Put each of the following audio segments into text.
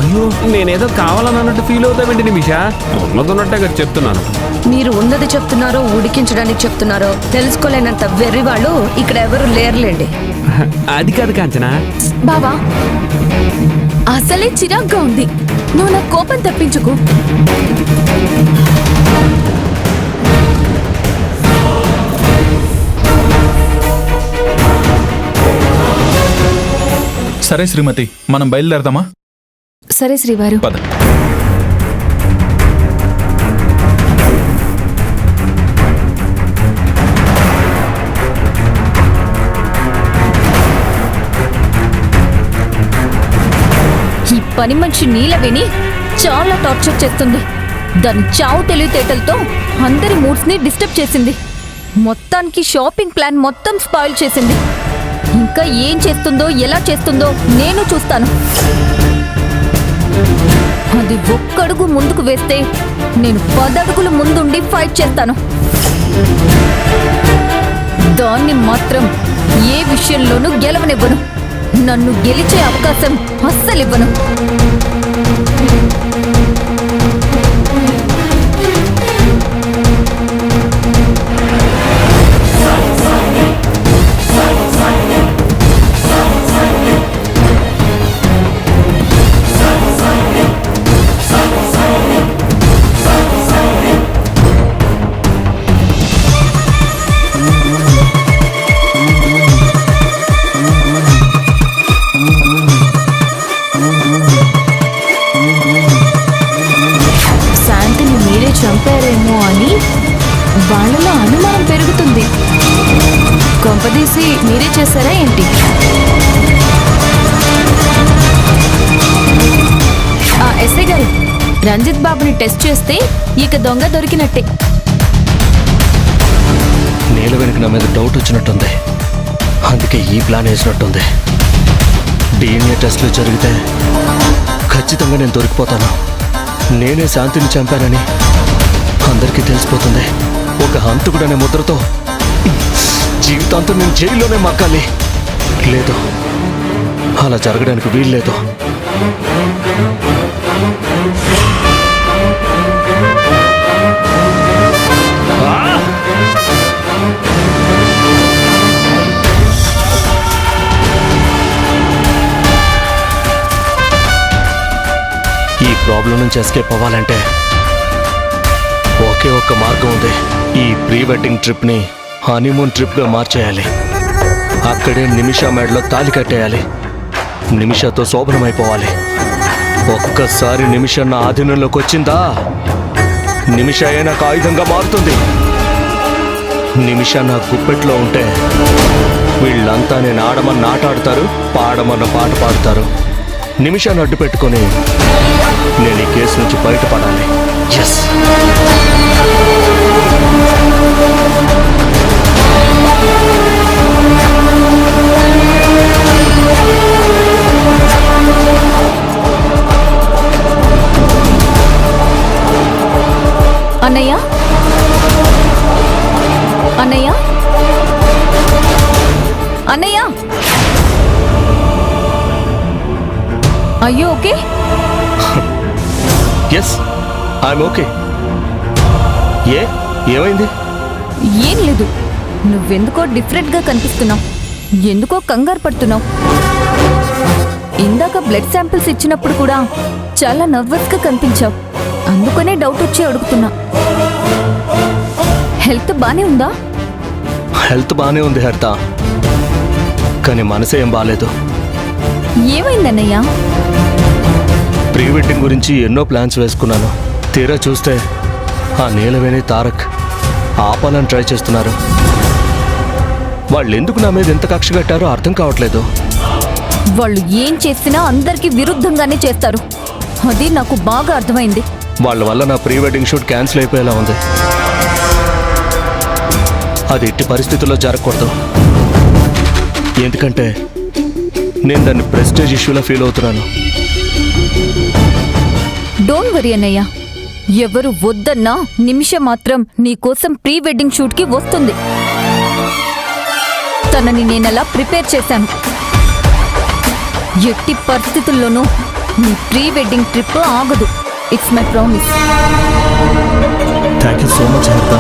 అయ్యో నేనేదో కావాలన్నట్టు ఫీల్ అవుతావేంటి నిమిషా? ఉన్నదన్నట్టే కదా చెప్తున్నాను. మీరు ఉన్నది చెప్తున్నారో ఉడికించడానికి చెప్తున్నారో తెలుసుకోలేనంత వెర్రి వాళ్ళు ఇక్కడ ఎవరు లేరులేండి. అది కాదు కాంచనా. బావా అసలే చిరాగ్గా ఉంది, నువ్వు నా కోపం తప్పించుకో. సరే శ్రీమతి, మనం బయలుదేరదామా? సరే శ్రీవారు. పద. ఈ పని మనిషి నీలవేణి చాలా టార్చర్ చేస్తుంది. దాని చావు తెలివితేటలతో అందరి మూడ్స్ ని డిస్టర్బ్ చేసింది. మొత్తానికి షాపింగ్ ప్లాన్ మొత్తం స్పాయిల్ చేసింది. ఇంకా ఏం చేస్తుందో ఎలా చేస్తుందో నేను చూస్తాను. అది ఒక్కడుగు ముందుకు వేస్తే నేను 10 అడుగులు ముందుండి ఫైట్ చేస్తాను. దాన్ని మాత్రం ఏ విషయంలోనూ గెలవనివ్వను. నన్ను గెలిచే అవకాశం అస్సలివ్వను. శాంతిని మీరే చంపారేమో అని వాళ్ళలో అనుమానం పెరుగుతుంది. కొంపదీసి మీరే చేశారా ఏంటి? ఎస్ఐ గారు, రంజిత్ బాబుని టెస్ట్ చేస్తే ఇక దొంగ దొరికినట్టే. నీళ్ళ వెనక నా మీద డౌట్ వచ్చినట్టుంది, అందుకే ఈ ప్లాన్ వేసినట్టుంది. DNA టెస్ట్లు జరిగితే ఖచ్చితంగా నేను దొరికిపోతాను. నేనే శాంతిని చంపానని అందరికీ తెలిసిపోతుంది. ఒక హంతకుడనే ముద్రతో జీవితాంతం నేను జైల్లోనే మక్కాలి. లేదు, అలా జరగడానికి వీల్లేదు. ఈ ప్రాబ్లం నుంచి ఎస్కేప్ అవ్వాలంటే ఒకే ఒక్క మార్గం ఉంది. ఈ ప్రీ వెడ్డింగ్ ట్రిప్ని హనీమూన్ ట్రిప్గా మార్చేయాలి. అక్కడే నిమిషా మెడలో తాళి కట్టేయాలి. నిమిషాతో శోభనమైపోవాలి. ఒక్కసారి నిమిష నా ఆధీనంలోకి వచ్చిందా, నిమిషయే నాకు ఆయుధంగా మారుతుంది. నిమిష నా గుప్పెట్లో ఉంటే వీళ్ళంతా నేను ఆడమన్న ఆట ఆడతారు, పాడమన్న పాట పాడతారు. నిమిషాన్ని అడ్డు పెట్టుకొని నేను ఈ కేసు నుంచి బయటపడాలి. ఎస్. అన్నయ్య, అన్నయ్య, అన్నయ్య, అయ్యో ఓకే? Yes, I'm okay. ఏమైంది? ఏం లేదు, నువ్వెందుకో డిఫరెంట్గా కనిపిస్తున్నావు. ఎందుకో కంగారు పడుతున్నావు. ఇందాక బ్లడ్ శాంపిల్స్ ఇచ్చినప్పుడు కూడా చాలా నర్వస్గా కనిపించావు. అందుకనే డౌట్ వచ్చి అడుగుతున్నా. హెల్త్ బానే ఉందా? హెల్త్ బానే ఉంది హరిత, కానీ మనసే ఏం బాలేదు. ఏమైందన్నయ్యా? ప్రీ వెడ్డింగ్ గురించి ఎన్నో ప్లాన్స్ వేసుకున్నాను. తీరా చూస్తే ఆ నీలవేణి తారక్ ఆపాలని ట్రై చేస్తున్నారు. వాళ్ళు ఎందుకు నా మీద ఎంత కక్ష కట్టారో అర్థం కావట్లేదు. వాళ్ళు ఏం చేసినా అందరికీ విరుద్ధంగానే చేస్తారు. అది నాకు బాగా అర్థమైంది. వాళ్ళ వల్ల నా ప్రీ వెడ్డింగ్ షూట్ క్యాన్సిల్ అయిపోయేలా ఉంది. అది ఎట్టి పరిస్థితుల్లో జరగకూడదు. ఎందుకంటే నేను దాన్ని ప్రెస్టేజ్ ఇష్యూలా ఫీల్ అవుతున్నాను. డోంట్ వరీ అన్నయ్య, ఎవరు వద్దన్నా నిమిష మాత్రం నీకోసం ప్రీ వెడ్డింగ్ షూట్కి వస్తుంది. తనని నేనలా ప్రిపేర్ చేశాను. ఎట్టి పరిస్థితుల్లోనూ మీ ప్రీ వెడ్డింగ్ ట్రిప్ ఆగదు. It's my promise. Thank you so much హరిత.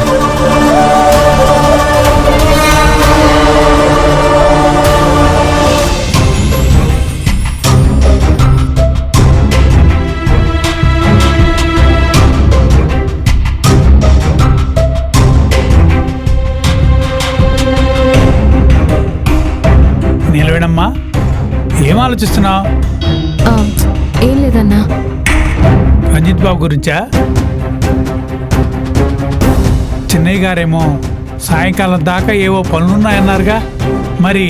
నిలవేనమ్మా, ఏం ఆలోచిస్తున్నావు? ఏం లేదన్నా. రంజిత్ బాబు గురించా? చిన్నయ్య గారేమో సాయంకాలం దాకా ఏవో పనులున్నాయన్నారుగా, మరి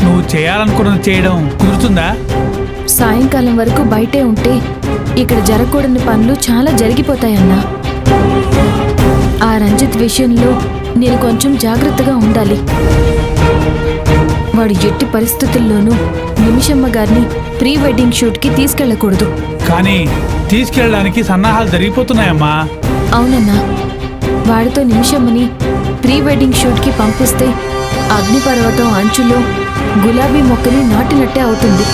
నువ్వు చేయాలనుకున్నది చేయడం కుదురుతుందా? సాయంకాలం వరకు బయటే ఉంటే ఇక్కడ జరగకూడని పనులు చాలా జరిగిపోతాయన్నా. ఆ రంజిత్ విషయంలో నేను కొంచెం జాగ్రత్తగా ఉండాలి. వాడు ఎట్టి పరిస్థితుల్లోనూ నిమిషమ్మ గారిని ప్రీ వెడ్డింగ్ షూట్కి తీసుకెళ్ళకూడదు. కానీ తీసుకెళ్ళడానికి సన్నాహాలు జరిగిపోతున్నాయమ్మా. అవునన్నా, వాడితో నిమిషమ్మని ప్రీ వెడ్డింగ్ షూట్కి పంపిస్తే అగ్నిపర్వతం అంచులో గులాబీ మొక్కని నాటినట్టే అవుతుంది.